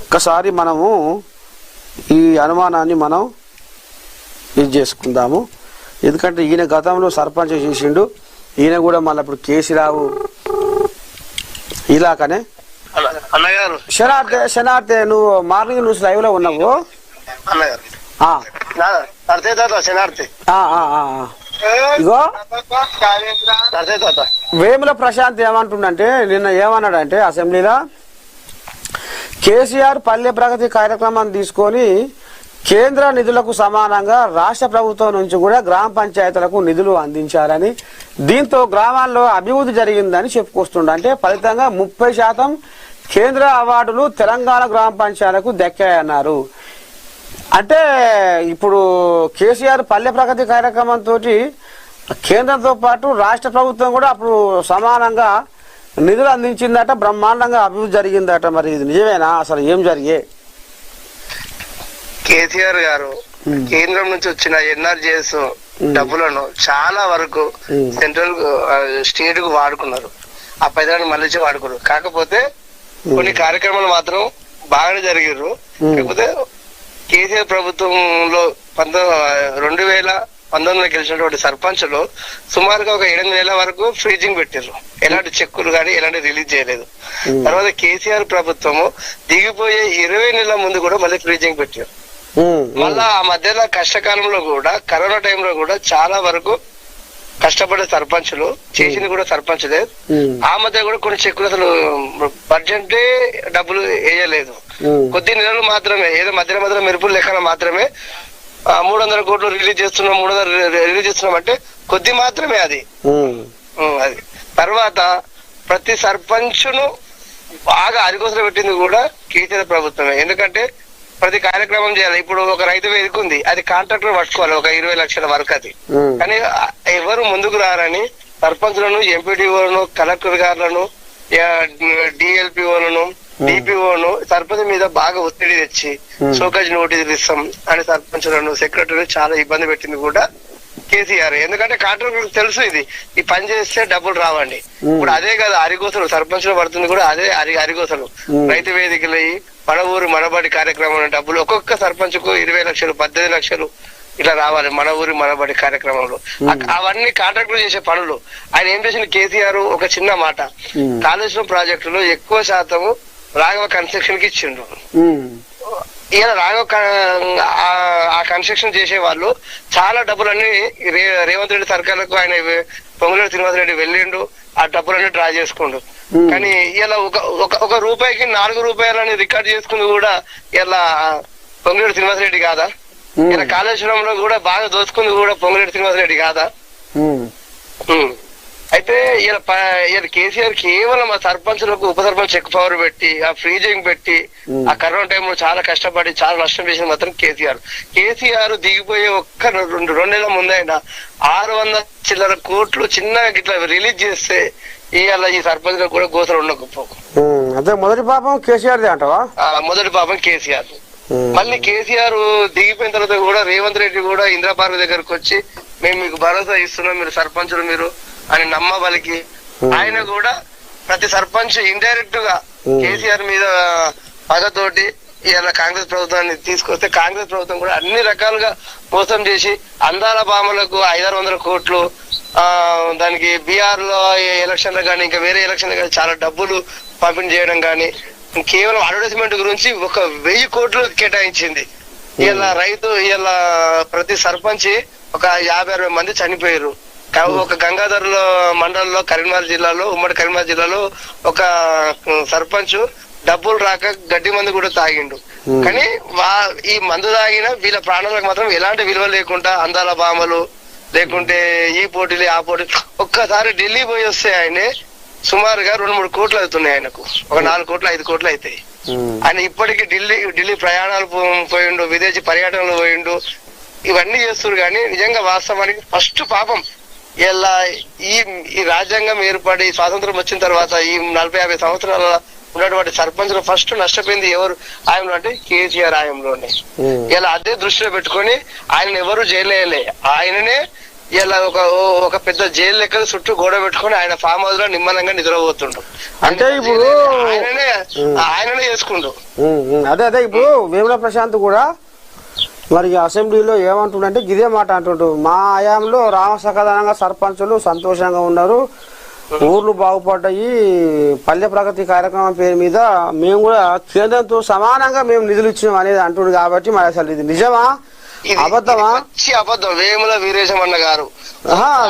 ఒక్కసారి మనము ఈ అనుమానాన్ని మనం ఇది చేసుకుందాము. ఎందుకంటే ఈయన గతంలో సర్పంచ్ చేసిండు, ఈయన కూడా మళ్ళీ ఇప్పుడు కేసీరావు ఇలాకనే. శనార్థే నువ్వు మార్నింగ్ న్యూస్ లైవ్ లో ఉన్నావు. ఇగో వేముల ప్రశాంత్ ఏమంటుండంటే, నిన్న ఏమన్నాడంటే అసెంబ్లీలో కేసీఆర్ పల్లె ప్రగతి కార్యక్రమాన్ని తీసుకొని కేంద్ర నిధులకు సమానంగా రాష్ట్ర ప్రభుత్వం నుంచి కూడా గ్రామ పంచాయతీలకు నిధులు అందించారని, దీంతో గ్రామాల్లో అభివృద్ధి జరిగిందని చెప్పుకొస్తుండ. అంటే ఫలితంగా 30% కేంద్ర అవార్డులు తెలంగాణ గ్రామ పంచాయతీలకు దక్కాయన్నారు. అంటే ఇప్పుడు కేసీఆర్ పల్లె ప్రగతి కార్యక్రమంతో కేంద్రంతో పాటు రాష్ట్ర ప్రభుత్వం కూడా అప్పుడు సమానంగా నిధులు అందించిందట, బ్రహ్మాండంగా అభివృద్ధి జరిగిందట. మరి ఇది నిజమేనా? అసలు ఏం జరిగే? కేసీఆర్ గారు కేంద్రం నుంచి వచ్చిన ఎన్ఆర్జీఎస్ డబ్బులను చాలా వరకు సెంట్రల్ స్టేట్ కు వాడుకున్నారు. ఆ పైసలను మళ్ళీ వాడుకున్నారు. కాకపోతే కొన్ని కార్యక్రమాలు మాత్రం బాగానే జరిగారు. కాకపోతే కేసీఆర్ ప్రభుత్వంలో 2019 గెలిచినటువంటి సర్పంచ్లు సుమారుగా ఒక 8 నెలల వరకు ఫ్రీజింగ్ పెట్టారు. ఎలాంటి చెక్కులు కానీ ఎలాంటి రిలీజ్ చేయలేదు. తర్వాత కేసీఆర్ ప్రభుత్వము దిగిపోయే 20 నెలల ముందు కూడా మళ్ళీ ఫ్రీజింగ్ పెట్టారు. మళ్ళా ఆ మధ్యలో కష్టకాలంలో కూడా కరోనా టైంలో కూడా చాలా వరకు కష్టపడే సర్పంచులు చేసింది కూడా సర్పంచ్లే. ఆ మధ్య కూడా కొన్ని చెక్కులు అసలు బడ్జెట్ డబ్బులు వేయలేదు. కొద్ది నెలలు మాత్రమే ఏదో మధ్య మెరుపులు లెక్కన మాత్రమే 300 కోట్లు రిలీజ్ చేస్తున్నాం, 300 రిలీజ్ చేస్తున్నాం అంటే కొద్ది మాత్రమే అది. తర్వాత ప్రతి సర్పంచ్ను బాగా అరిగోసలు పెట్టింది కూడా కేసీఆర్ ప్రభుత్వమే. ఎందుకంటే ప్రతి కార్యక్రమం చేయాలి. ఇప్పుడు ఒక రైతు వేదిక ఉంది, అది కాంట్రాక్టర్ పట్టుకోవాలి ఒక 20 లక్షల వరకు అది. కానీ ఎవరు ముందుకు రారని సర్పంచ్లను, ఎంపీడీఓలను, కలెక్టర్ గారులను, డిఎల్పిఓలను, డిపిఓను సర్పంచ్ మీద బాగా ఒత్తిడి తెచ్చి షోకాజ్ నోటీసులు ఇస్తాం అని సర్పంచ్లను, సెక్రటరీ చాలా ఇబ్బంది పెట్టింది కూడా కేసీఆర్. ఎందుకంటే కాంట్రాక్టర్ తెలుసు ఈ పని చేస్తే డబ్బులు రావండి. ఇప్పుడు అదే కదా అరిగోసలు సర్పంచ్ లో పడుతుంది కూడా అదే అరిగోసలు. రైతు వేదికలు, మన ఊరు మనబడి కార్యక్రమం డబ్బులు ఒక్కొక్క సర్పంచ్ కు 20 లక్షలు, 18 లక్షలు ఇట్లా రావాలి మన ఊరి మనబడి కార్యక్రమంలో. అవన్నీ కాంట్రాక్టర్ చేసే పనులు. ఆయన ఏం చేసిన కేసీఆర్ ఒక చిన్న మాట, కాళేశ్వరం ప్రాజెక్టులో ఎక్కువ శాతము రాఘవ కన్స్ట్రక్షన్ కి ఇచ్చిండు. ఇలా రాఘవ ఆ కన్స్ట్రక్షన్ చేసే వాళ్ళు చాలా డబ్బులన్నీ రేవంత్ రెడ్డి సర్కార్లకు ఆయన పొంగులేటి శ్రీనివాసరెడ్డి వెళ్ళిండు, ఆ డబ్బులన్నీ డ్రా చేసుకుండు. కానీ ఇలా ఒక రూపాయికి 4 రూపాయలని రికార్డ్ చేసుకుంది కూడా ఇలా పొంగులేటి శ్రీనివాసరెడ్డి కాదా? ఇలా కాళేశ్వరంలో కూడా బాగా దోచుకుంది కూడా పొంగులేటి శ్రీనివాసరెడ్డి కాదా? అయితే ఇలా కేసీఆర్ కేవలం ఆ సర్పంచ్లకు ఉప సర్పంచ్ చెక్ పవర్ పెట్టి, ఆ ఫ్రీజింగ్ పెట్టి, ఆ కరోనా టైంలో చాలా కష్టపడి చాలా నష్టం చేసింది మాత్రం కేసీఆర్ దిగిపోయే ఒక్క 2 నెలల ముందైనా 600 చిల్లర కోట్లు చిన్నగా ఇట్లా రిలీజ్ చేస్తే ఇవాళ ఈ సర్పంచ్ కూడా గోసలు ఉండకపోకు. అదే మొదటి పాపం కేసీఆర్ అంటావా? మొదటి పాపం కేసీఆర్. మళ్ళీ కేసీఆర్ దిగిపోయిన తర్వాత కూడా రేవంత్ రెడ్డి కూడా ఇందిరా పార్క్ దగ్గరకు వచ్చి మేము మీకు భరోసా ఇస్తున్నాం, మీరు సర్పంచులు మీరు అని నమ్మబలికి ఆయన కూడా ప్రతి సర్పంచ్ ఇండైరెక్ట్ గా కేసీఆర్ మీద పగతోటి ఇలా కాంగ్రెస్ ప్రభుత్వాన్ని తీసుకొస్తే కాంగ్రెస్ ప్రభుత్వం కూడా అన్ని రకాలుగా మోసం చేసి అందాల భామలకు 500 కోట్లు, దానికి బీఆర్ లో ఎలక్షన్లు కానీ ఇంకా వేరే ఎలక్షన్లు కానీ చాలా డబ్బులు పంపిణీ చేయడం కానీ కేవలం అడ్వర్టైజ్మెంట్ గురించి 1000 కోట్లు కేటాయించింది. ఇలా రైతు ఇలా ప్రతి సర్పంచ్ ఒక 50-60 మంది చనిపోయారు. ఒక గంగాధర్లో మండలంలో కరీంనగర్ జిల్లాలో, ఉమ్మడి కరీంనగర్ జిల్లాలో ఒక సర్పంచ్ డబ్బులు రాక గడ్డి మందు కూడా తాగిండు. కానీ ఈ మందు తాగిన వీళ్ళ ప్రాణాలకు మాత్రం ఎలాంటి విలువ లేకుండా అందాల భామలు లేకుంటే ఈ పోటీలు ఆ పోటీలు. ఒక్కసారి ఢిల్లీ పోయి వస్తే ఆయనే సుమారుగా 2-3 కోట్లు అవుతున్నాయి. ఆయనకు ఒక 4 కోట్లు 5 కోట్లు అవుతాయి. ఆయన ఇప్పటికీ ఢిల్లీ ప్రయాణాలు పోయిండు, విదేశీ పర్యటనలు పోయిండు, ఇవన్నీ చేస్తున్నారు. కానీ నిజంగా వాస్తవానికి ఫస్ట్ పాపం ఇలా ఈ రాజ్యాంగం ఏర్పడి స్వాతంత్రం వచ్చిన తర్వాత ఈ 40-50 సంవత్సరాల ఉన్నటువంటి సర్పంచ్లు ఫస్ట్ నష్టపోయింది ఎవరు ఆయనలో అంటే కేసీఆర్ ఆయనలోనే. ఇలా అదే దృష్టిలో పెట్టుకొని ఆయన ఎవరు జైలు వేయలే, ఆయననే ఇలా ఒక పెద్ద జైలు లెక్క చుట్టూ గోడ పెట్టుకొని ఆయన ఫామ్ హౌస్ లో నిమ్మలంగా నిద్రపోతుండు. అంటే ఇప్పుడు ఆయననే చేసుకుంటూ అదే ఇప్పుడు వేముల ప్రశాంత్ కూడా మరి అసెంబ్లీలో ఏమంటుండంటే ఇదే మాట అంటుండు, మా హయాంలో రామసకదనంగా సర్పంచులు సంతోషంగా ఉన్నారు, ఊర్లు బాగుపడ్డాయి, పల్లె ప్రగతి కార్యక్రమం పేరు మీద మేము కూడా కేంద్రంతో సమానంగా మేము నిధులు ఇచ్చినాం అనేది అంటుండు. కాబట్టి మరి అసలు ఇది నిజమా అబద్ధమా? అబద్ధం. వేముల వీరేశమన్న గారు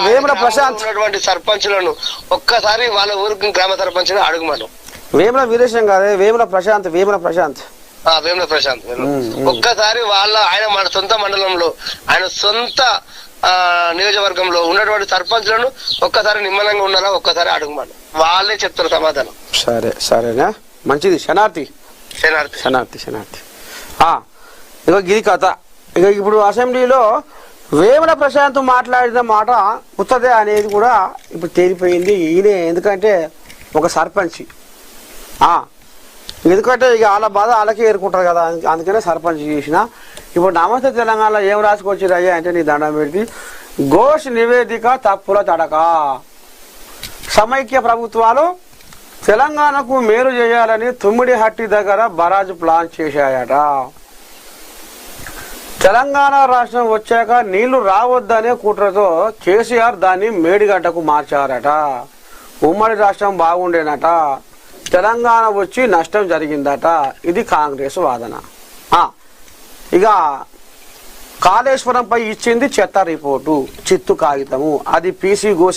వేముల ప్రశాంత్ ఉన్నటువంటి సర్పంచులను ఒక్కసారి వాళ్ళ ఊరికి గ్రామ సర్పంచులు అడుగుమను. వేముల వీరేశం కాదే, వేముల ప్రశాంత్. వేముల ప్రశాంత్ ఒక్కసారి ఆయన మన సొంత మండలంలో ఆయన సొంత నియోజకవర్గంలో ఉన్నటువంటి సర్పంచులను ఒక్కసారి నిమ్మలంగా ఉన్నారా ఒక్కసారి అడుగుమను, వాళ్ళే చెప్తారు సమాధానం. సరేనా, మంచిది. శనార్థి ఇక గిరి కథ. ఇక ఇప్పుడు అసెంబ్లీలో వేముల ప్రశాంత్ మాట్లాడిన మాట ఉత్తదే అనేది కూడా ఇప్పుడు తేలిపోయింది. ఈయనే ఎందుకంటే ఒక సర్పంచి, ఎందుకంటే ఇక వాళ్ళ బాధ వాళ్ళకే ఏరుకుంటారు కదా, అందుకనే సర్పంచ్ చేసిన. ఇప్పుడు నమస్తే తెలంగాణలో ఏం రాసుకొచ్చారు అయ్యా అంటే నీ దండం పెట్టి ఘోష్ నివేదిక తప్పుల తడక, సమైక్య ప్రభుత్వాలు తెలంగాణకు మేలు చేయాలని తుమ్మిడిహట్టి దగ్గర బరాజు ప్లాన్ చేశాయట. తెలంగాణ రాష్ట్రం వచ్చాక నీళ్లు రావద్దనే కుట్రతో కేసీఆర్ దాన్ని మేడిగడ్డకు మార్చారట. ఉమ్మడి రాష్ట్రం బాగుండేనట, తెలంగాణ వచ్చి నష్టం జరిగిందట. ఇది కాంగ్రెస్ వాదన. ఇక కాళేశ్వరంపై ఇచ్చింది చెత్త రిపోర్టు, చిత్తు కాగితము, అది పీసీ ఘోష్